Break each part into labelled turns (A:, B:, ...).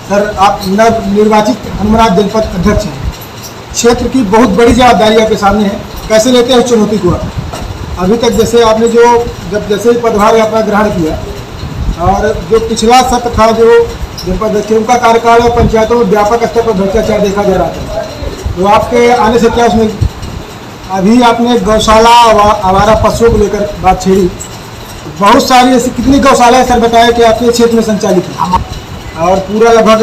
A: Sir, आप नव निर्वाचित हनुमानगढ़ जनपद अध्यक्ष हैं। क्षेत्र की बहुत बड़ी जिम्मेदारी आपके सामने है, कैसे लेते हैं इस चुनौती को? अभी तक जैसे आपने जैसे ही पदभार अपना ग्रहण किया और जो पिछला सत्र था, जो जनपद अध्यक्ष उनका कार्यकाल और पंचायतों में व्यापक स्तर पर भ्रष्टाचार देखा जा रहा था, तो आपके आने से क्या उसमें अभी आपने गौशाला आवारा पशुओं को लेकर बात छेड़ी। बहुत सारी ऐसी कितनी गौशाला है सर, बताया कि आपके क्षेत्र में संचालित है और पूरा लगभग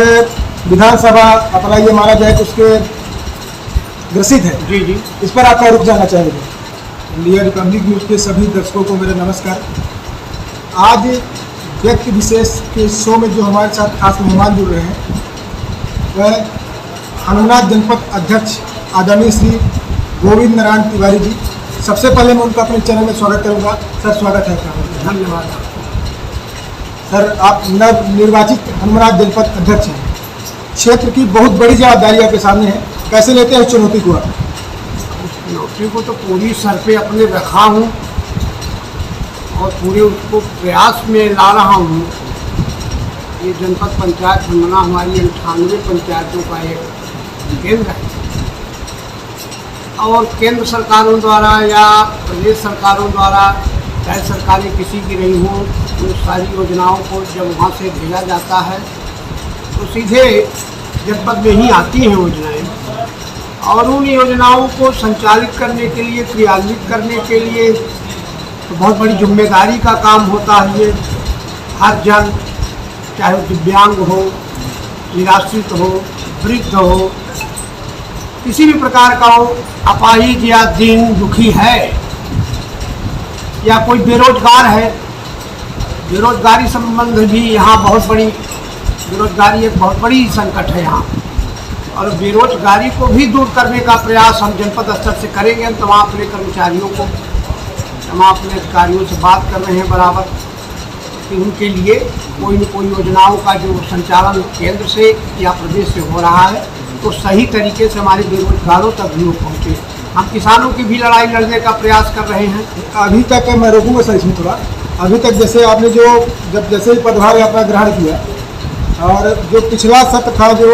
A: विधानसभा अपना ये माना जाए तो उसके ग्रसित है।
B: जी जी,
A: इस पर आपका रुख जाना चाहेंगे? इंडिया रिपब्लिक न्यूज़ के सभी दर्शकों को मेरा नमस्कार। आज व्यक्ति विशेष के शो में जो हमारे साथ खास मेहमान जुड़ रहे हैं वह हनुमानगढ़ जनपद अध्यक्ष आदरणीय श्री गोविंद नारायण तिवारी जी। सबसे पहले मैं उनका अपने चैनल में स्वागत करूंगा। सर, स्वागत है आपका।
B: धन्यवाद।
A: सर, आप नव निर्वाचित हनुमानगढ़ जनपद अध्यक्ष हैं। क्षेत्र की बहुत बड़ी जिम्मेदारी आपके सामने है, कैसे लेते हैं इस चुनौती को?
B: चुनौती को तो पूरी सर पे अपने रखा हूँ और पूरे उसको प्रयास में ला रहा हूँ। ये जनपद पंचायत हनुमाना हमारी 98 पंचायतों का एक केंद्र है और केंद्र सरकारों द्वारा या प्रदेश सरकारों द्वारा चाहे सरकारें किसी की नहीं हो, तो सारी योजनाओं को जब वहाँ से भेजा जाता है तो सीधे जनपद में ही आती हैं योजनाएं और उन योजनाओं को संचालित करने के लिए, क्रियान्वित करने के लिए तो बहुत बड़ी जिम्मेदारी का काम होता है। ये हर जन, चाहे दिव्यांग हो, निराश्रित हो, वृद्ध हो, किसी भी प्रकार का हो, अपाहिज या दीन दुखी है या कोई बेरोजगार है, बेरोजगारी संबंध भी यहाँ बहुत बड़ी, बेरोजगारी एक बहुत बड़ी संकट है यहाँ और बेरोजगारी को भी दूर करने का प्रयास हम जनपद स्तर से करेंगे। हम तमाम अपने कर्मचारियों को, तमाम अपने अधिकारियों से बात कर रहे हैं बराबर कि उनके लिए कोई न कोई योजनाओं का जो संचालन केंद्र से या प्रदेश से हो रहा है तो सही तरीके से हमारे बेरोजगारों तक भी वो पहुँचे। हम किसानों की भी लड़ाई लड़ने का प्रयास कर रहे हैं।
A: अभी तक मैं रोकूंगा सर इसमें थोड़ा। अभी तक जैसे आपने जैसे ही पदभार अपना ग्रहण किया और जो पिछला सत्र था, जो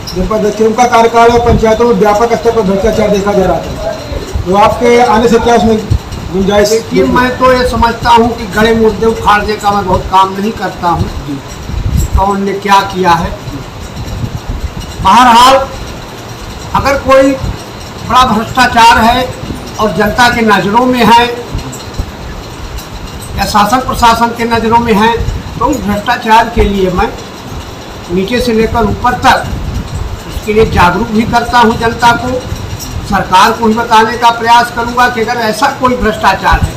A: जनपद अध्यक्ष उनका कार्यकाल और पंचायतों में व्यापक स्तर पर भ्रष्टाचार देखा जा रहा था, तो आपके आने से क्या उसमें गुंजाइश?
B: देखिए, मैं तो ये समझता हूँ कि गड़े मुर्दे उखाड़ने का मैं बहुत काम नहीं करता हूँ, कौन ने क्या किया है। बहरहाल अगर कोई बड़ा भ्रष्टाचार है और जनता के नज़रों में है या शासन प्रशासन के नज़रों में है तो उस भ्रष्टाचार के लिए मैं नीचे से लेकर ऊपर तक उसके लिए जागरूक भी करता हूँ जनता को, सरकार को भी बताने का प्रयास करूँगा कि अगर ऐसा कोई भ्रष्टाचार है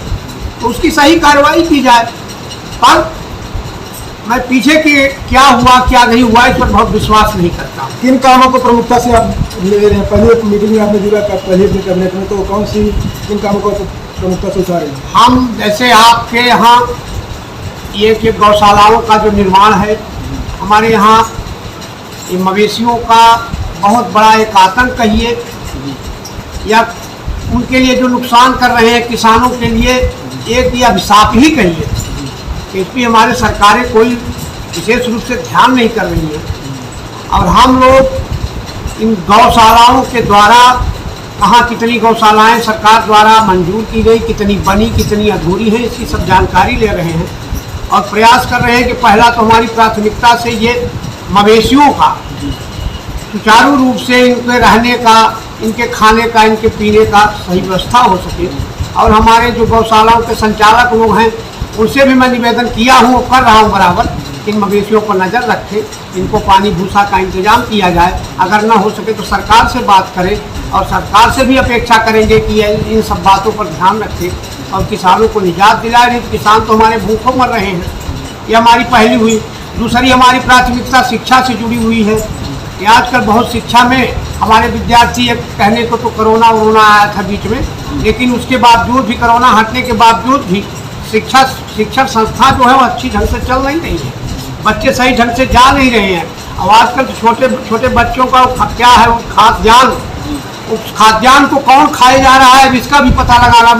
B: तो उसकी सही कार्रवाई की जाए। पर मैं पीछे के क्या हुआ क्या नहीं हुआ इस पर बहुत विश्वास नहीं करता।
A: किन कामों को प्रमुखता से आप ले रहे हैं? पहले मीटिंग में आपने जुड़ा पहले अपने कैबिनेट में, तो कौन सी किन कामों को प्रमुखता से उठा रहे हैं?
B: हम जैसे आपके यहाँ ये कि गौशालाओं का जो निर्माण है, हमारे यहाँ ये मवेशियों का बहुत बड़ा एक आतंक कहिए या उनके लिए जो नुकसान कर रहे हैं किसानों के लिए एक ये अभिशाप ही कहिए कि इस पर हमारे सरकारें कोई विशेष रूप से ध्यान नहीं कर रही है। और हम लोग इन गौशालाओं के द्वारा कहाँ कितनी गौशालाएं सरकार द्वारा मंजूर की गई, कितनी बनी, कितनी अधूरी हैं, इसकी सब जानकारी ले रहे हैं और प्रयास कर रहे हैं कि पहला तो हमारी प्राथमिकता से ये मवेशियों का सुचारू रूप से इनके रहने का, इनके खाने का, इनके पीने का सही व्यवस्था हो सके। और हमारे जो गौशालाओं के संचालक लोग हैं उनसे भी मैं निवेदन किया हूँ, कर रहा हूँ बराबर, इन मवेशियों पर नज़र रखें, इनको पानी भूसा का इंतजाम किया जाए। अगर ना हो सके तो सरकार से बात करें और सरकार से भी अपेक्षा करेंगे कि इन सब बातों पर ध्यान रखें और किसानों को निजात दिलाए। नहीं तो किसान तो हमारे भूखों मर रहे हैं। ये हमारी पहली हुई। दूसरी हमारी प्राथमिकता शिक्षा से जुड़ी हुई है कि आजकल बहुत शिक्षा में हमारे विद्यार्थी, एक कहने को तो कोरोना आया था बीच में, लेकिन उसके बावजूद भी, कोरोना हटने के बावजूद भी शिक्षण संस्था जो है वो अच्छी ढंग से चल नहीं रही है। बच्चे सही ढंग से जा नहीं रहे हैं। और आजकल छोटे छोटे बच्चों का क्या है वो खाद्यान्न, उस खाद्यान्न को कौन खाए जा रहा है इसका भी पता लगाना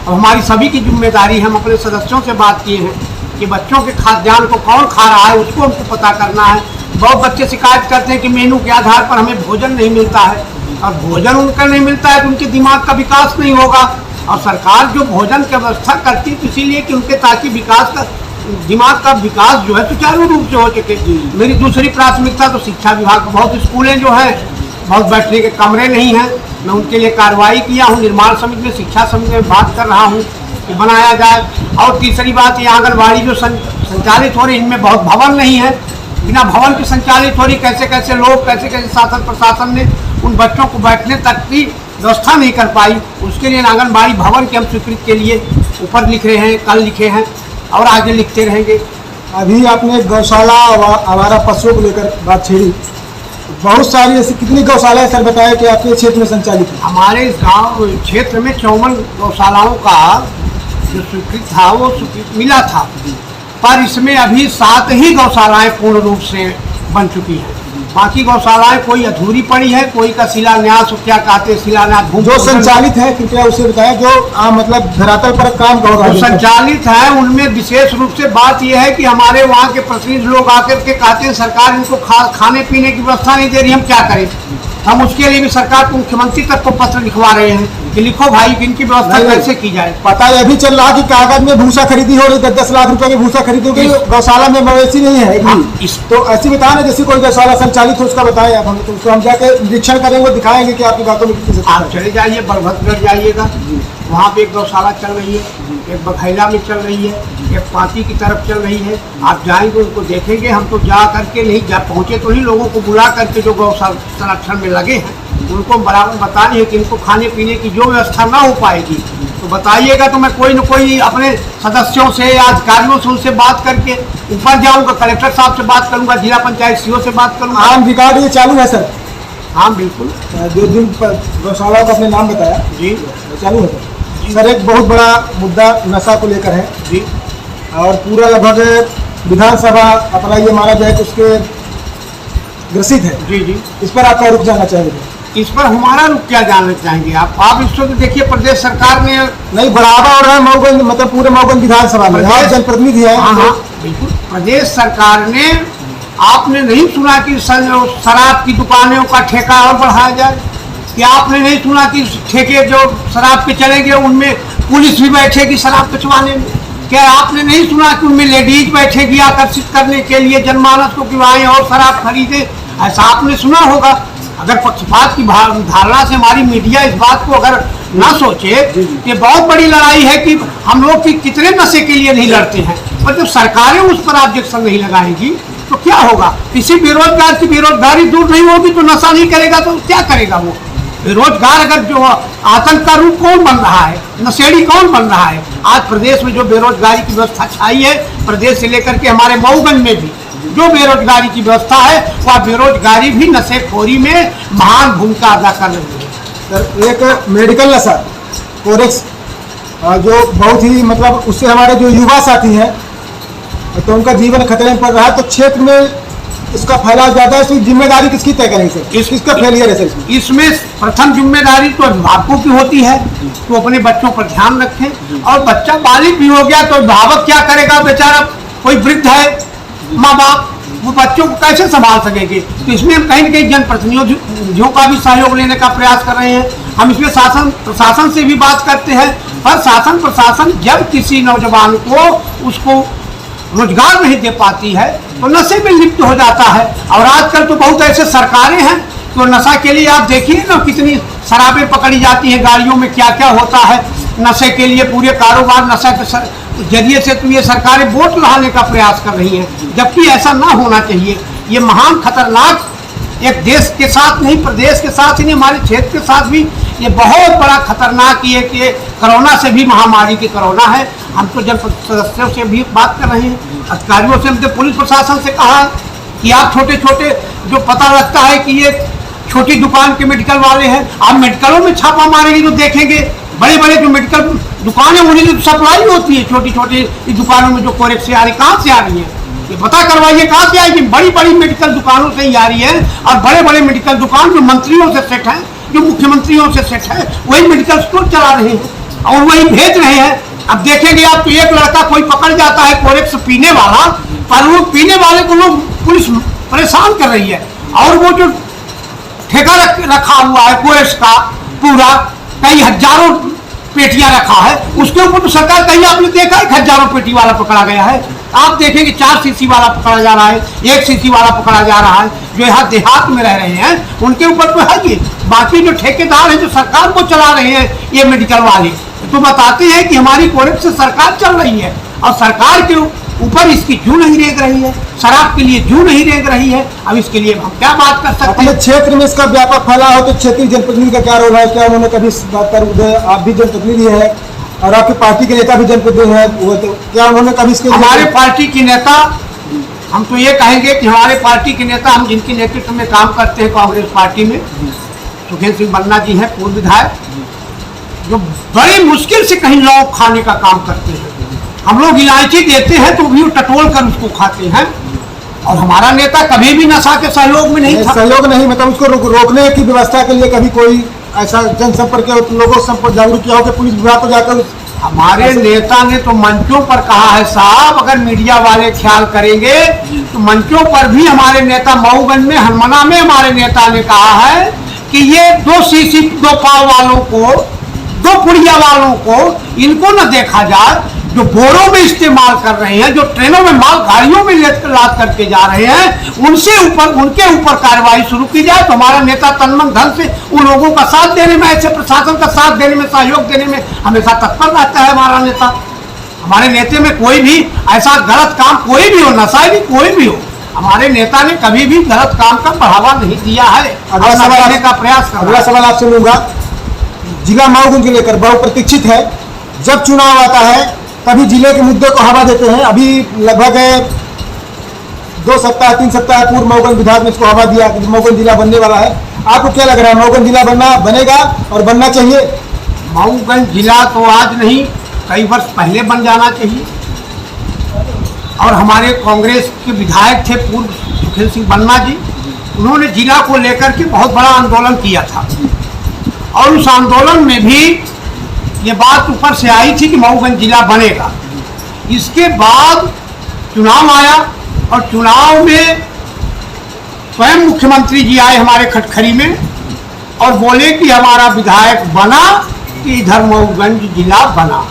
B: हमारी सभी की जिम्मेदारी है। हम अपने सदस्यों से बात किए हैं कि बच्चों के खाद्यान्न को कौन खा रहा है उसको हमको पता करना है। बहुत बच्चे शिकायत करते हैं कि मेनू के आधार पर हमें भोजन नहीं मिलता है, और भोजन उनका नहीं मिलता है तो उनके दिमाग का विकास नहीं होगा। और सरकार जो भोजन की व्यवस्था करती है इसीलिए कि उनके ताकि विकास का दिमाग का विकास जो है सुचारू रूप से हो सके। मेरी दूसरी प्राथमिकता तो शिक्षा विभाग, बहुत स्कूलें जो हैं बहुत बैठने के कमरे नहीं हैं, मैं उनके लिए कार्रवाई किया हूँ। निर्माण समिति में, शिक्षा समिति में बात कर रहा हूँ कि बनाया जाए। और तीसरी बात, ये आंगनबाड़ी जो संचालित हो रही इनमें बहुत भवन नहीं है, बिना भवन के संचालित हो रही, कैसे कैसे लोग, कैसे कैसे शासन प्रशासन ने उन बच्चों को बैठने तक की व्यवस्था नहीं कर पाई। उसके लिए आंगनबाड़ी भवन के हम स्वीकृति के लिए ऊपर लिख रहे हैं, कल लिखे हैं और आगे लिखते रहेंगे।
A: अभी आपने गौशाला आवारा पशुओं को लेकर बात छेड़ी, बहुत सारी ऐसी कितनी गौशाला है सर बताया कि आपके क्षेत्र में संचालित है?
B: हमारे इस गांव क्षेत्र में 54 गौशालाओं का जो स्वीकृत था वो स्वीकृत मिला था, पर इसमें अभी 7 ही गौशालाएं पूर्ण रूप से बन चुकी हैं। बाकी गौशालाएं कोई अधूरी पड़ी है, कोई का शिलान्यास, क्या कहते हैं शिलान्यास,
A: जो संचालित है कृपया उसे बताएं, जो मतलब धरातल पर काम हो रहा है।
B: संचालित है उनमें विशेष रूप से बात यह है कि हमारे वहाँ के प्रतिनिधि लोग आकर के कहते हैं सरकार इनको खाने पीने की व्यवस्था नहीं दे रही, हम क्या करें। हम उसके लिए भी सरकार को, मुख्यमंत्री तक को पत्र लिखवा रहे हैं कि लिखो भाई कि इनकी व्यवस्था कैसे की जाए।
A: पता यह भी चल रहा कि कागज में भूसा खरीदी हो रही, 10-10 लाख रुपए की भूसा खरीदी हो गई, गौशाला में मवेशी नहीं है। तो ऐसी बताया ना, जैसे कोई गौशाला संचालित हो उसका बताएं आप हमें, तो उसको हम जाके निरीक्षण करेंगे, दिखाएंगे कि आपकी बातों में कितनी।
B: आप चले जाइए बरभद्रगढ़ जाइएगा, वहाँ पे एक गौशाला चल रही है, एक बघैला में चल रही है, एक पाती की तरफ चल रही है। आप जाएंगे उनको देखेंगे। हम तो जा करके नहीं जा पहुँचे, तो ही लोगों को बुला करके जो गौ संरक्षण में लगे हैं उनको बराबर बता रहे हैं कि इनको खाने पीने की जो व्यवस्था ना हो पाएगी तो बताइएगा, तो मैं कोई न कोई अपने सदस्यों से या अधिकारियों से उनसे बात करके ऊपर जाऊँगा, कलेक्टर साहब से बात करूँगा, जिला पंचायत सीओ से बात करूँगा।
A: आम रिकॉर्ड ये चालू है सर?
B: हाँ बिल्कुल,
A: जो जिन गौशालाओं का अपने नाम बताया
B: जी
A: चालू है सर। एक बहुत बड़ा मुद्दा नशा को लेकर है
B: जी,
A: और पूरा लगभग विधानसभा अपना ये माना जाए कि उसके ग्रसित है।
B: जी जी,
A: इस पर आपका रुख जाना चाहेंगे?
B: इस पर हमारा रुख क्या जानना चाहेंगे आप इस वक्त देखिए प्रदेश सरकार ने
A: नहीं बढ़ावा हो रहा है मऊगंज, मतलब पूरे मऊगंज विधानसभा में आप जनप्रतिनिधि है।
B: हाँ हाँ बिल्कुल, प्रदेश सरकार ने, आपने नहीं सुना कि शराब की दुकानों का ठेका और बढ़ाया जाए? क्या आपने नहीं सुना कि ठेके जो शराब पे चलेंगे उनमें पुलिस भी बैठेगी शराब पिछवाने में? क्या आपने नहीं सुना कि उनमें लेडीज बैठेगी आकर्षित करने के लिए जनमानस को कि आए और शराब खरीदे? ऐसा आपने सुना होगा। अगर पक्षपात की धारणा से हमारी मीडिया इस बात को अगर ना सोचे कि बहुत बड़ी लड़ाई है कि हम लोग की कितने नशे के लिए नहीं लड़ते हैं, पर जब सरकारें उस पर ऑब्जेक्शन नहीं लगाएंगी तो क्या होगा? किसी बेरोजगार की बेरोजगारी दूर नहीं होगी तो नशा नहीं करेगा तो क्या करेगा वो? बेरोजगार अगर जो आतंक का रूप कौन बन रहा है, नशेड़ी कौन बन रहा है? आज प्रदेश में जो बेरोजगारी की व्यवस्था छाई है, प्रदेश से लेकर के हमारे मऊगंज में भी जो बेरोजगारी की व्यवस्था है, वह बेरोजगारी भी नशेखोरी में महान भूमिका अदा कर रही है।
A: सर एक मेडिकल नशा कोरेक्स जो बहुत ही मतलब उससे हमारे जो युवा साथी हैं तो उनका जीवन खतरे में पड़ रहा है, तो क्षेत्र में इसका फैलाव ज्यादा है, इसकी जिम्मेदारी किसकी तय करेंगे सर? इसका फेलियर है सर?
B: इसमें प्रथम जिम्मेदारी तो अभिभावकों की होती है, तो अपने बच्चों पर ध्यान रखें। और बच्चा बालिग भी हो गया तो अभिभावक क्या करेगा? बेचारा कोई वृद्ध है, माँ बाप, वो बच्चों को कैसे संभाल सकेंगे? तो इसमें हम कहीं न कहीं जनप्रतिनिधियों का भी सहयोग लेने का प्रयास कर रहे हैं। हम इसमें शासन प्रशासन से भी बात करते हैं, पर शासन प्रशासन जब किसी नौजवान को उसको रोजगार नहीं दे पाती है तो नशे में लिप्त हो जाता है। और आजकल तो बहुत ऐसे सरकारें हैं तो नशा के लिए आप देखिए ना कितनी शराबें पकड़ी जाती हैं, गाड़ियों में क्या क्या होता है नशे के लिए, पूरे कारोबार नशा के जरिए से तो ये सरकारें वोट लाने का प्रयास कर रही हैं, जबकि ऐसा ना होना चाहिए। ये महान खतरनाक एक देश के साथ नहीं, प्रदेश के साथ ही नहीं, हमारे क्षेत्र के साथ भी ये बहुत बड़ा खतरनाक ये कि कोरोना से भी महामारी की कोरोना है। हम तो जन सदस्यों से भी बात कर रहे हैं, अधिकारियों से, हमने पुलिस प्रशासन से कहा कि आप छोटे छोटे जो पता लगता है कि ये छोटी दुकान के मेडिकल वाले हैं, आप मेडिकलों में छापा मारेंगे तो देखेंगे बड़े बड़े जो मेडिकल दुकानें उन्हीं की सप्लाई होती है, छोटी छोटी दुकानों में जो कोरेक्स से आ रही, कहाँ से आ रही है ये पता करवाइए, कहाँ से आएगी? बड़ी बड़ी मेडिकल दुकानों से ही आ रही है। और बड़े बड़े मेडिकल दुकान जो मंत्रियों से सेट है, जो मुख्यमंत्रियों से सेट है, वही मेडिकल स्टोर चला रहे हैं और वही भेज रहे हैं। अब देखेंगे आप तो एक लड़का कोई पकड़ जाता है कोरेक्स पीने वाला, पर वो पीने वाले को लोग पुलिस परेशान कर रही है। और वो जो ठेका रखा हुआ है कोयस का पूरा, कई हजारों पेटियां रखा है, उसके ऊपर तो सरकार, कहीं आपने देखा है हजारों पेटी वाला पकड़ा गया है? आप देखेंगे 4 सीसी वाला पकड़ा जा रहा है, 1 सीसी वाला पकड़ा जा रहा है। जो यहाँ देहात में रह रहे हैं उनके ऊपर तो है ये, बाकी जो ठेकेदार है जो सरकार को चला रहे हैं ये मेडिकल वाले तो बताते हैं कि हमारी कोरेप से सरकार चल रही है, और सरकार के ऊपर इसकी जू नहीं रेंग रही है, शराब के लिए जू नहीं रेंग रही है। अब इसके लिए हम क्या बात कर सकते हैं?
A: क्षेत्र में इसका व्यापक फैलाव हो तो क्षेत्रीय जनप्रतिनिधि का क्या रोल है? क्या उन्होंने कभी इस बात पर, आप भी जनप्रतिनिधि है और आपकी पार्टी के नेता भी जनप्रतिनिधि है, वो तो क्या उन्होंने कभी इसके
B: हमारे पार्टी के नेता, हम तो ये कहेंगे कि हमारे पार्टी के नेता, हम जिनके नेतृत्व में काम करते हैं कांग्रेस पार्टी में, सुखेंद्र सिंह बन्ना जी हैं, पूर्व विधायक, जो बड़ी मुश्किल से कहीं लौंग खाने का काम करते हैं। हम लोग इलायची देते हैं तो भी टटोल कर उसको खाते हैं, और हमारा नेता कभी भी नशा के सहयोग में नहीं था।
A: सहयोग नहीं, मतलब उसको रोकने की व्यवस्था के लिए कभी कोई ऐसा जनसंपर्क लोगों से जागरूक किया हो कि पुलिस विभाग को जाकर?
B: हमारे नेता ने तो मंचों पर कहा है साहब, अगर मीडिया वाले ख्याल करेंगे तो मंचों पर भी हमारे नेता मऊगंज में हनुमाना में हमारे नेता ने कहा है कि ये 2 सीसी 2 पाव वालों को, 2 पुड़िया वालों को, इनको न देखा जाए, जो बोरों में इस्तेमाल कर रहे हैं, जो ट्रेनों में माल गाड़ियों में लाद करके जा रहे हैं, उनके ऊपर कार्रवाई शुरू की जाए। तो हमारा नेता तन मन धन से उन लोगों का साथ देने में, ऐसे प्रशासन का साथ देने में, सहयोग देने में हमेशा तत्पर रहता है हमारा नेता। हमारे नेता में कोई भी ऐसा गलत काम कोई भी हो, नशा भी कोई भी हो, हमारे नेता ने कभी भी गलत काम का बढ़ावा नहीं दिया है।
A: अगला सवाल का प्रयास, अगला सवाल आपसे लूंगा, जिला मऊगंज को लेकर बहुत प्रतीक्षित है। जब चुनाव आता है तभी जिले के मुद्दे को हवा देते हैं। अभी लगभग 2 सप्ताह 3 सप्ताह पूर्व मऊगंज विधायक ने इसको हवा दिया कि मऊगंज जिला बनने वाला है। आपको क्या लग रहा है, मऊगंज जिला बनेगा और बनना चाहिए?
B: मऊगंज जिला तो आज नहीं, कई वर्ष पहले बन जाना चाहिए। और हमारे कांग्रेस के विधायक थे पूर्व सुखेंद्र सिंह बन्ना जी, उन्होंने जिला को लेकर के बहुत बड़ा आंदोलन किया था, और उस आंदोलन में भी ये बात ऊपर से आई थी कि मऊगंज जिला बनेगा। इसके बाद चुनाव आया, और चुनाव में स्वयं मुख्यमंत्री जी आए हमारे खटखरी में और बोले कि हमारा विधायक बना कि इधर मऊगंज जिला बना।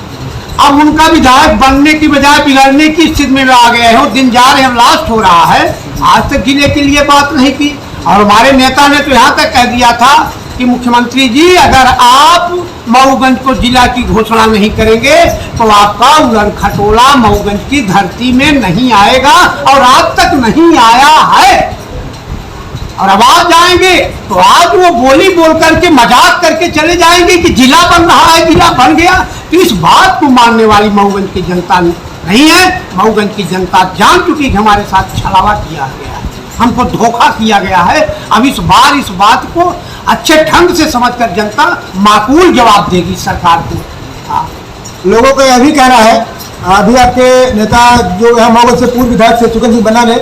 B: अब उनका विधायक बनने की बजाय बिगड़ने की स्थिति में आ गए हैं, दिन जा रहे हैं, लास्ट हो रहा है। आज तक जिले के लिए बात नहीं की, और हमारे नेता ने तो यहाँ तक कह दिया था कि मुख्यमंत्री जी अगर आप मऊगंज को जिला की घोषणा नहीं करेंगे तो आपका उड़न खटोला मऊगंज की धरती में नहीं आएगा, और आज तक नहीं आया है। और अब आप जाएंगे तो आज वो बोली बोल करके मजाक करके चले जाएंगे कि जिला बन रहा है, जिला बन गया। तो इस बात को मानने वाली मऊगंज की जनता नहीं है। मऊगंज की जनता जान चुकी कि हमारे साथ छलावा किया गया है, हमको धोखा किया गया है। अब इस बार इस बात को अच्छे ढंग से समझकर जनता माकूल जवाब देगी सरकार को।
A: लोगों का यह भी कहना है, अभी आपके नेता जो है मऊगंज से पूर्व विधायक से सुखेंद्र सिंह बन्ना ने,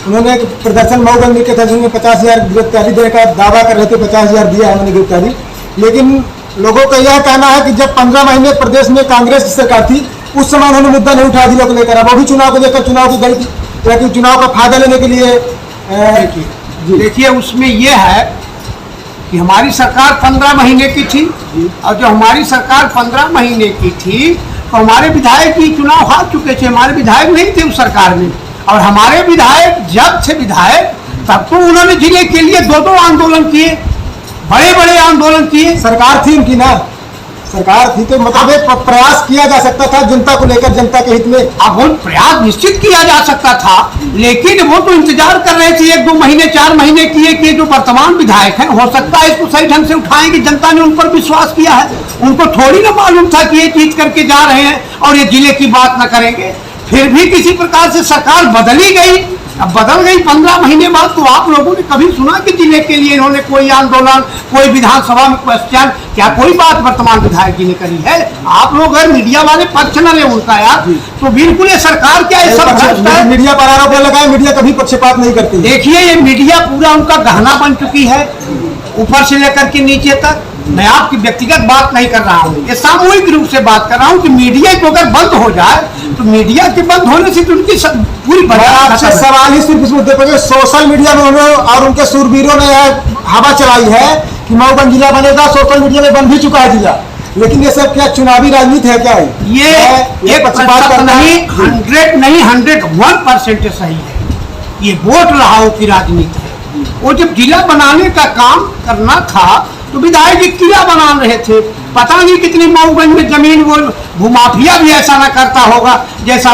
A: उन्होंने एक प्रदर्शन मऊगंज में के था जिसमें 50,000 गिरफ्तारी देने का दावा कर रहे थे, 50,000 दिया है उन्होंने गिरफ्तारी। लेकिन लोगों का यह कहना है कि जब 15 महीने प्रदेश में कांग्रेस की सरकार थी उस समय उन्होंने मुद्दा नहीं उठाया जिलों को लेकर। अब वो भी चुनाव को लेकर चुनाव की गई थी, लेकिन चुनाव का फायदा लेने के लिए
B: देखिए उसमें यह है कि हमारी सरकार 15 महीने की थी, और जो हमारी सरकार 15 महीने की थी तो हमारे विधायक ही चुनाव हार चुके थे, हमारे विधायक नहीं थे उस सरकार में। और हमारे विधायक जब थे विधायक तब तो उन्होंने जिले के लिए 2-2 आंदोलन किए, बड़े बड़े आंदोलन किए।
A: सरकार थी उनकी ना, सरकार थी तो मतलब एक प्रयास किया जा सकता था जनता को लेकर, जनता के हित में।
B: अब वो प्रयास निश्चित किया जा सकता था, लेकिन वो तो इंतजार कर रहे थे 1-2 महीने 4 महीने किए कि जो वर्तमान विधायक हैं हो सकता है इसको सही ढंग से उठाएंगे, जनता ने उन पर विश्वास किया है। उनको थोड़ी ना मालूम था कि ये चीज करके जा रहे हैं और ये जिले की बात ना करेंगे। फिर भी किसी प्रकार से सरकार बदली गई। अब बदल गई 15 महीने बाद, तो आप लोगों ने कभी सुना कि जिले के लिए इन्होंने कोई आंदोलन, कोई विधानसभा में क्वेश्चन, क्या कोई बात वर्तमान विधायक जी ने करी है? आप लोग अगर मीडिया वाले पक्ष न ले उनका यार, तो बिल्कुल ये सरकार क्या है, सब भ्रष्ट है।
A: मीडिया पर आरोप लगाए, मीडिया कभी पक्षपात नहीं करती।
B: देखिए ये मीडिया पूरा उनका गहना बन चुकी है, ऊपर से लेकर के नीचे तक। मैं आपकी व्यक्तिगत बात नहीं कर रहा हूँ, ये सामूहिक रूप से बात कर रहा हूँ कि मीडिया को अगर बंद हो जाए तो मीडिया के बंद होने से तो उनकी पूरी
A: आपसे सवाल ही सिर्फ इस मुद्दे पर, सोशल मीडिया में उन्होंने और उनके सूरवीरों ने हवा चलाई है कि मऊगंज जिला बनेगा, सोशल मीडिया में बन भी चुका है जिला, लेकिन ये सब क्या चुनावी राजनीति है क्या?
B: ये एक प्रतिशत नहीं, 100 नहीं 101% सही है। ये वोट रहाओ की राजनीति है। वो जब जिला बनाने का काम करना था तो विधायक जी किला बना रहे थे, पता नहीं कितनी मऊगंज में जमीन, वो भूमाफिया भी ऐसा ना करता होगा जैसा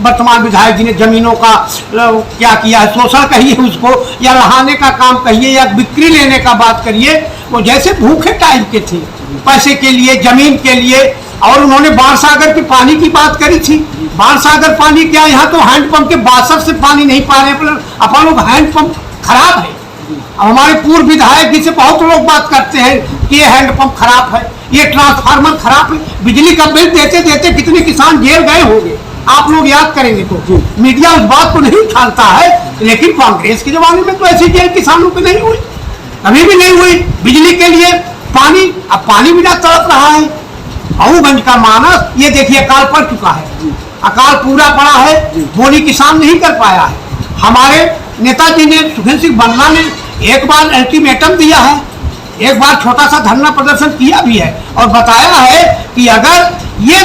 B: वर्तमान विधायक जी ने जमीनों का क्या किया, शोषण कहिए उसको, या रहाने का काम कहिए, या बिक्री लेने का बात करिए। वो जैसे भूखे टाइप के थे, पैसे के लिए, जमीन के लिए। और उन्होंने बाणसागर के पानी की बात करी थी। बाणसागर पानी क्या, यहाँ तो हैंडपंप के 62 से पानी नहीं पा रहे, अपन लोग हैंडपंप खराब है। अब हमारे पूर्व विधायक जी से बहुत लोग बात करते हैं कि ये हैंडपंप खराब है, ये ट्रांसफार्मर खराब है। बिजली का बिल देते देते कितने किसान जेल गए होंगे, आप लोग याद करेंगे तो। मीडिया उस बात को नहीं उछालता है, लेकिन कांग्रेस के जमाने में तो ऐसी जेल किसानों की नहीं हुई, कभी भी नहीं हुई। बिजली के लिए पानी, अब पानी बिना तड़प रहा है। मऊगंज का मानस ये देखिए अकाल पड़ चुका है, अकाल पूरा पड़ा है, बोली किसान नहीं कर पाया है। हमारे नेताजी ने, सुखेंद्र सिंह बन्ना ने एक बार अल्टीमेटम दिया है, एक बार छोटा सा धरना प्रदर्शन किया भी है और बताया है कि अगर ये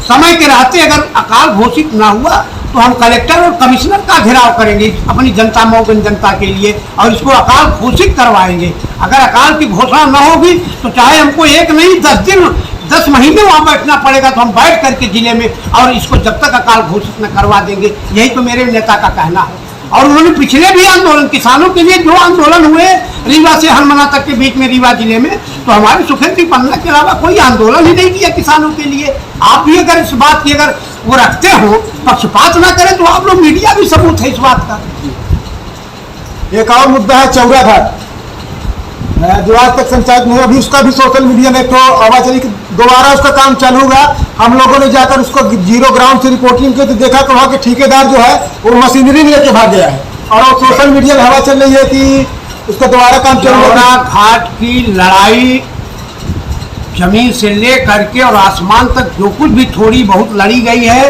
B: समय के रहते अगर अकाल घोषित ना हुआ तो हम कलेक्टर और कमिश्नर का घेराव करेंगे अपनी जनता, मऊगंज जनता के लिए, और इसको अकाल घोषित करवाएंगे। अगर अकाल की घोषणा न होगी तो चाहे हमको 1 नहीं 10 दिन 10 महीने वहाँ बैठना पड़ेगा, तो हम बैठ करके जिले में और इसको जब तक अकाल घोषित न करवा देंगे। यही तो मेरे नेता का कहना है। और उन्होंने पिछले भी आंदोलन, किसानों के लिए जो आंदोलन हुए रीवा से हनुमाना तक के बीच में, रीवा जिले में, तो हमारे सुखेंद्र सिंह पन्ना के अलावा कोई आंदोलन ही नहीं किया किसानों के लिए। आप भी अगर इस बात की अगर वो रखते हो, पक्षपात ना करें, तो आप लोग, मीडिया भी सबूत है इस बात का।
A: एक और मुद्दा है चौरा घाट, जो आज तक संचालित नहीं, अभी उसका भी सोशल मीडिया में तो आवाज चली कि दोबारा उसका काम चालू होगा। हम लोगों ने जाकर उसको 0 ग्राउंड से रिपोर्टिंग की तो देखा तो वहाँ के ठेकेदार जो है वो मशीनरी लेके भाग गया है, और वो सोशल मीडिया में हवा चल रही है कि उसका दोबारा काम चालू होगा।
B: चौरा घाट की लड़ाई जमीन से ले करके और आसमान तक जो कुछ भी थोड़ी बहुत लड़ी गई है,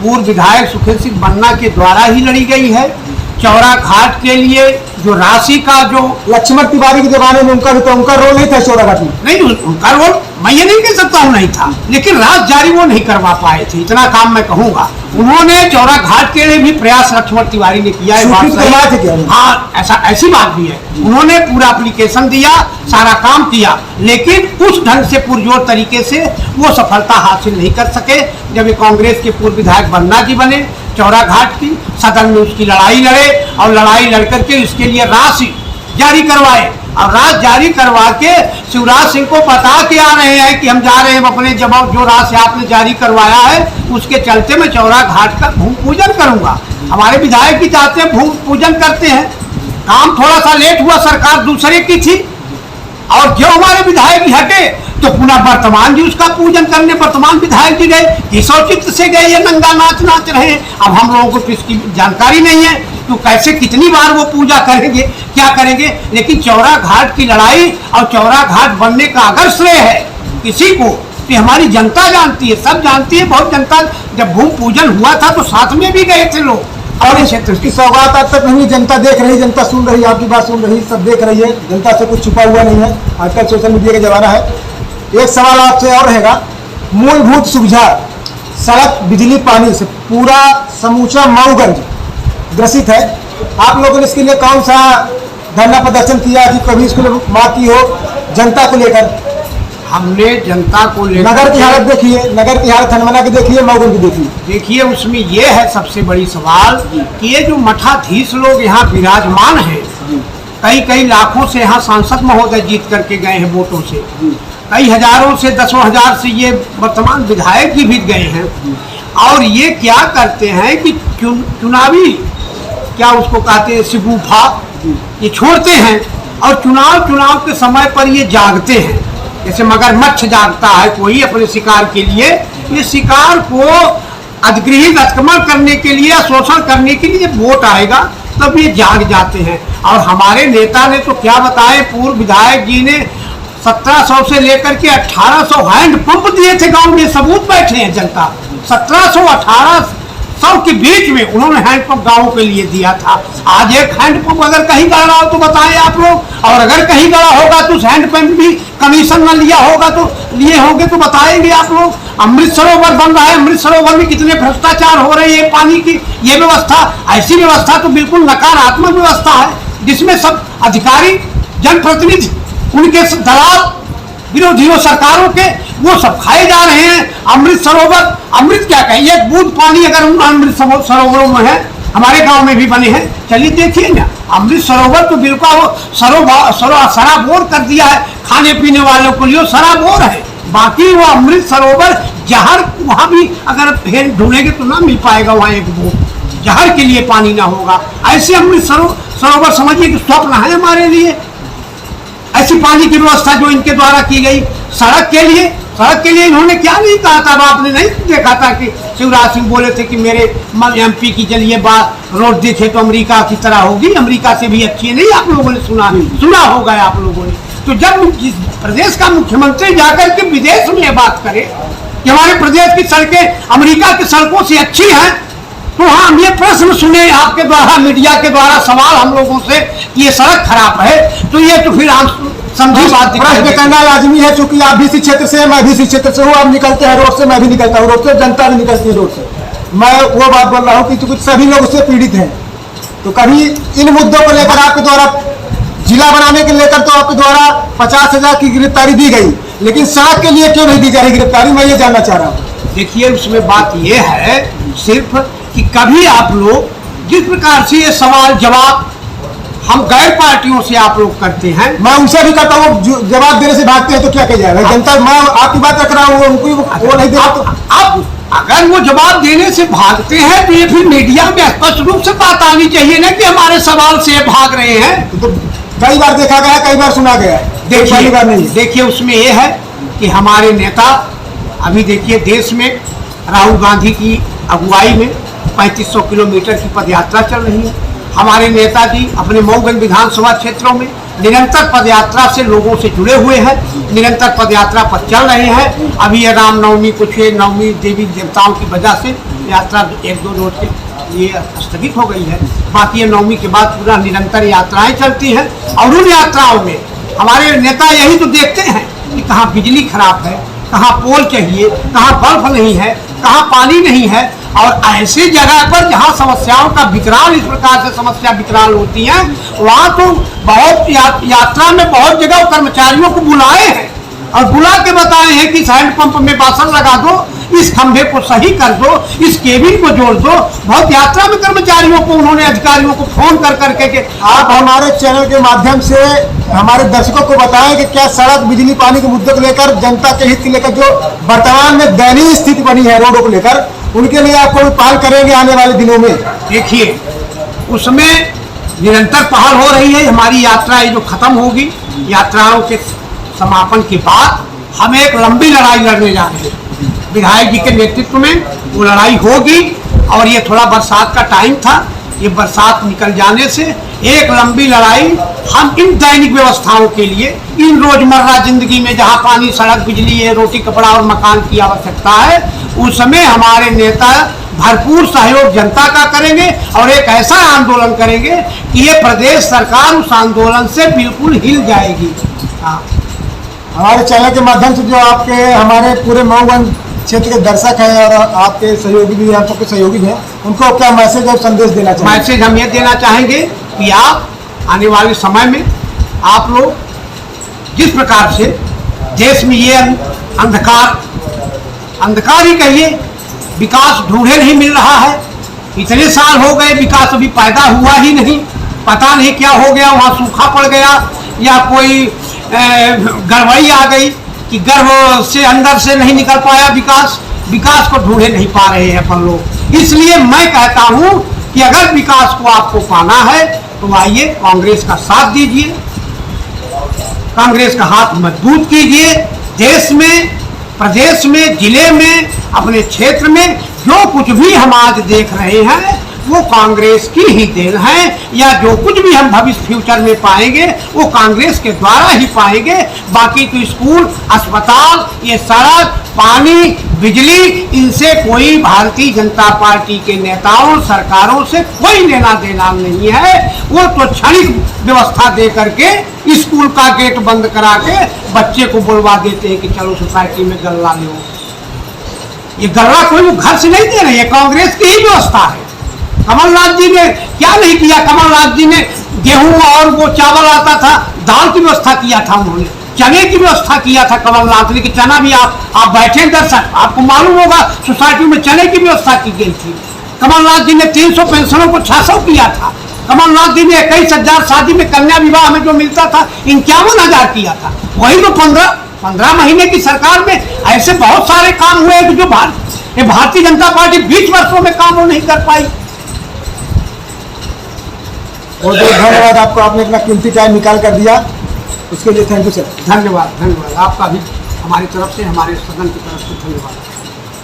B: पूर्व विधायक सुखेंद्र सिंह बन्ना के द्वारा ही लड़ी गई है। चौरा घाट के लिए जो राशि का, जो
A: लक्ष्मण तिवारी के जमाने में उनका रोल नहीं था चौरा घाट में,
B: नहीं, उनका रोल मैं ये नहीं कह सकता हूँ नहीं था, लेकिन रात जारी वो नहीं करवा पाए थे, इतना काम मैं कहूँगा। उन्होंने चौरा घाट के लिए भी प्रयास लक्ष्मण तिवारी ने किया है, हाँ, ऐसी बात भी है। उन्होंने पूरा एप्लीकेशन दिया, सारा काम किया, लेकिन उस ढंग से पुरजोर तरीके से वो सफलता हासिल नहीं कर सके। जब ये कांग्रेस के पूर्व विधायक बन्ना जी बने, चौरा घाट की सदन में उसकी लड़ाई लड़े, और लड़ाई लड़ करके इसके लिए राशि जारी करवाए, और राशि जारी करवा के शिवराज सिंह को बता के आ रहे हैं कि हम जा रहे हैं अपने, जब जो राशि आपने जारी करवाया है उसके चलते मैं चौरा घाट का भूमि पूजन करूंगा। हमारे विधायक भी चाहते हैं भूमि पूजन करते हैं, काम थोड़ा सा लेट हुआ, सरकार दूसरे की थी, और जो हमारे विधायक जी हटे तो पुनः वर्तमान जी उसका पूजन करने वर्तमान विधायक जी गए, किस औचित्य से गए, ये नंगा नाच रहे हैं। अब हम लोगों को इसकी जानकारी नहीं है तो कैसे, कितनी बार वो पूजा करेंगे, क्या करेंगे। लेकिन चौरा घाट की लड़ाई और चौरा घाट बनने का अगर श्रेय है किसी को, तो हमारी जनता जानती है, सब जानती है, बहुत जनता। जब भूमि पूजन हुआ था तो साथ में भी गए थे लोग, और क्षेत्र की
A: सौगात आज तक नहीं, जनता देख रही, जनता सुन रही, आपकी बात सुन रही, सब देख रही है, जनता से कुछ छुपा हुआ नहीं है। आजकल सोशल मीडिया का जमाना है। एक सवाल आपसे और रहेगा, मूलभूत सुविधा, सड़क, बिजली, पानी से पूरा समूचा मऊगंज ग्रसित है। आप लोगों ने इसके लिए कौन सा धरना प्रदर्शन किया कि कभी इसको बात की हो जनता को लेकर?
B: हमने जनता को लेकर,
A: नगर की हालत देखिए, नगर की हालत हनुमाना की देखिए, मऊगंज की देखिए।
B: देखिए उसमें ये है सबसे बड़ी सवाल कि ये जो मठाधीश लोग यहाँ विराजमान हैं, कई लाखों से यहाँ सांसद महोदय जीत करके गए हैं वोटों से, कई हजारों से, 10 हजार से ये वर्तमान विधायक जी भी गए हैं, और ये क्या करते हैं कि चुनावी, क्या उसको कहते हैं, शिगुफा, ये छोड़ते हैं, और चुनाव के समय पर ये जागते हैं। जैसे मगरमच्छ जागता है कोई अपने शिकार के लिए, ये शिकार को अधिगृहित, अतिक्रमण करने के लिए, शोषण करने के लिए वोट आएगा तब ये जाग जाते हैं। और हमारे नेता ने तो क्या बताए, पूर्व विधायक जी ने 1700 से लेकर के 1800 हैंड पंप दिए थे गांव में, सबूत बैठे हैं जनता। 1700 1800 के बीच में उन्होंने हैंडपंप गांवों के लिए दिया था। आज एक हैंडपंप अगर कहीं गड़ा हो तो बताएं आप लोग, और अगर कहीं गड़ा होगा तो उस हैंडपंप भी कमीशन न लिया होगा तो लिए होंगे तो बताएंगे आप लोग। अमृत सरोवर बन रहा है, अमृत सरोवर में कितने भ्रष्टाचार हो रहे हैं, पानी की ये व्यवस्था, ऐसी व्यवस्था तो बिल्कुल नकारात्मक व्यवस्था है, जिसमें सब अधिकारी जनप्रतिनिधि उनके दलाल विरोधियों सरकारों के वो सब खाए जा रहे हैं। अमृत सरोवर, अमृत क्या कहें, एक बूंद पानी अगर उन अमृत सरोवरों में है, हमारे गांव में भी बने हैं, चलिए देखिए ना, अमृत सरोवर तो बिल्कुल सराबोर कर दिया है, खाने पीने वालों के लिए सराबोर है। बाकी वो अमृत सरोवर जहर, वहां भी अगर ढूंढेंगे तो ना मिल पाएगा वहां एक बूंद, जहर के लिए पानी ना होगा। ऐसे अमृत सरोवर समझिए कि स्वप्न है हमारे लिए। ऐसी पानी की व्यवस्था जो इनके द्वारा की गई। सड़क के लिए इन्होंने क्या नहीं कहा था, आपने नहीं देखा था कि शिवराज सिंह बोले थे कि मेरे MP की चलिए बात रोड देखे तो अमेरिका की तरह होगी, अमेरिका से भी अच्छी है। नहीं, आप लोगों ने सुना होगा आप लोगों ने। तो जब जिस प्रदेश का मुख्यमंत्री जाकर के विदेश में बात करे कि हमारे प्रदेश की सड़कें अमेरिका की सड़कों से अच्छी हैं, तो हाँ, हम ये प्रश्न सुने आपके द्वारा, मीडिया के द्वारा सवाल हम लोगों से कि ये सड़क खराब है, तो ये तो फिर हम समझी बात
A: प्रश्न करना लाजमी है, क्योंकि आप भी इसी क्षेत्र से, मैं भी इसी क्षेत्र से हूँ। आप निकलते हैं रोड से, मैं भी निकलता हूँ रोड से, जनता भी निकलती है रोड से। मैं वो बात बोल रहा हूँ कि चूंकि सभी लोग उससे पीड़ित हैं, तो कभी इन मुद्दों को लेकर आपके द्वारा जिला बनाने के लेकर तो आपके द्वारा 50,000 की गिरफ्तारी दी गई, लेकिन सड़क के लिए क्यों नहीं दी जा रही गिरफ्तारी, मैं ये जानना चाह रहा हूँ।
B: देखिए, उसमें बात ये है सिर्फ कि कभी आप लोग जिस प्रकार से ये सवाल जवाब हम गैर पार्टियों से आप लोग करते हैं,
A: मैं उनसे भी करता हूँ, जवाब देने से भागते हैं तो क्या किया जाएगा। जनता, मैं आपकी बात रख रहा हूँ, उनको वो नहीं दे रहा। तो
B: अब अगर वो जवाब देने से भागते हैं तो ये फिर मीडिया में स्पष्ट रूप से बात आनी चाहिए ना कि हमारे सवाल से भाग रहे हैं।
A: तो कई बार देखा गया, कई बार सुना गया, पहली बार नहीं।
B: देखिए, उसमें ये है कि हमारे नेता अभी देखिए देश में राहुल गांधी की अगुवाई में 3500 किलोमीटर की पदयात्रा चल रही है। हमारे नेताजी अपने मऊगंज विधानसभा क्षेत्रों में निरंतर पदयात्रा से लोगों से जुड़े हुए हैं, निरंतर पदयात्रा पर चल रहे हैं। अभी ये रामनवमी, कुछ नवमी देवी देवताओं की वजह से यात्रा 1-2 रोज के लिए स्थगित हो गई है। बाकी ये नवमी के बाद पूरा निरंतर यात्राएं चलती हैं, और उन यात्राओं में हमारे नेता यही तो देखते हैं कि कहाँ बिजली खराब है, कहाँ पोल चाहिए, कहाँ बल्ब नहीं है, कहाँ पानी नहीं है। और ऐसी जगह पर जहाँ समस्याओं का विकराल, इस प्रकार से समस्या विकराल होती है, वहाँ तो बहुत यात्रा में बहुत जगह कर्मचारियों को बुलाए हैं और बुला के बताए हैं कि इस हैंडपंप में बासन लगा दो, इस खंभे को सही कर दो, इस केबिन को जोड़ दो। बहुत यात्रा में कर्मचारियों को उन्होंने, अधिकारियों को फोन कर करके कि
A: आप हमारे चैनल के माध्यम से हमारे दर्शकों को बताएं कि क्या सड़क, बिजली, पानी के मुद्दे को लेकर, जनता के हित को लेकर जो वर्तमान में दयनीय स्थिति बनी है रोडों को लेकर, उनके लिए आप कोई पहल करेंगे आने वाले दिनों में?
B: देखिए, उसमें निरंतर पहल हो रही है। हमारी यात्रा ये जो खत्म होगी, यात्राओं के समापन के बाद हम एक लंबी लड़ाई लड़ने जा रहे हैं। विधायक जी के नेतृत्व में वो लड़ाई होगी, और ये थोड़ा बरसात का टाइम था, ये बरसात निकल जाने से एक लंबी लड़ाई हम इन दैनिक व्यवस्थाओं के लिए, इन रोजमर्रा जिंदगी में जहाँ पानी, सड़क, बिजली है, रोटी, कपड़ा और मकान की आवश्यकता है, उस समय हमारे नेता भरपूर सहयोग जनता का करेंगे और एक ऐसा आंदोलन करेंगे कि ये प्रदेश सरकार उस आंदोलन से बिल्कुल हिल जाएगी। हाँ,
A: हमारे चैनल के माध्यम से जो आपके हमारे पूरे मऊगंज क्षेत्र के दर्शक हैं और आपके सहयोगी भी, आपके सहयोगी हैं, उनको क्या मैसेज और संदेश देना चाहिए?
B: मैसेज हम ये देना चाहेंगे कि आप आने वाले समय में आप लोग जिस प्रकार से देश में ये अंधकार ही कहिए, विकास ढूंढे नहीं मिल रहा है। इतने साल हो गए, विकास अभी पैदा हुआ ही नहीं, पता नहीं क्या हो गया, वहाँ सूखा पड़ गया या कोई गड़बड़ी आ गई कि गर्भ से अंदर से नहीं निकल पाया विकास को ढूंढे नहीं पा रहे हैं अपन लोग। इसलिए मैं कहता हूं कि अगर विकास को आपको पाना है तो आइए कांग्रेस का साथ दीजिए, कांग्रेस का हाथ मजबूत कीजिए। देश में, प्रदेश में, जिले में, अपने क्षेत्र में जो कुछ भी हम आज देख रहे हैं वो कांग्रेस की ही देन है, या जो कुछ भी हम भविष्य फ्यूचर में पाएंगे वो कांग्रेस के द्वारा ही पाएंगे। बाकी तो स्कूल, अस्पताल, ये सड़क, पानी, बिजली, इनसे कोई भारतीय जनता पार्टी के नेताओं, सरकारों से कोई लेना देना नहीं है। वो तो क्षणिक व्यवस्था दे करके स्कूल का गेट बंद करा के बच्चे को बुलवा देते हैं कि चलो सोसाइटी में गल्ला लो। ये गल्ला कोई वो घर से नहीं दे रहे, ये कांग्रेस की ही व्यवस्था है। कमलनाथ जी ने क्या नहीं किया? कमलनाथ जी ने गेहूं और वो चावल आता था, दाल की व्यवस्था किया था, उन्होंने चने की व्यवस्था किया था कमलनाथ ने कि चना भी आप बैठे दर्शक, आपको मालूम होगा सोसाइटी में चने की व्यवस्था की गई थी। कमलनाथ जी ने 300 पेंशनों को 600 किया था। कमलनाथ जी ने 21,000 शादी में कन्या विवाह में जो मिलता था 51,000 किया था। वही तो 15 महीने की सरकार में ऐसे बहुत सारे काम हुए जो भारतीय जनता पार्टी 20 वर्षों में काम वो नहीं कर पाई।
A: बहुत बहुत धन्यवाद आपको, आपने अपना कीमती टाइम निकाल कर दिया, उसके लिए थैंक यू सर।
B: धन्यवाद, धन्यवाद आपका भी हमारी तरफ से, हमारे सदन की तरफ से धन्यवाद।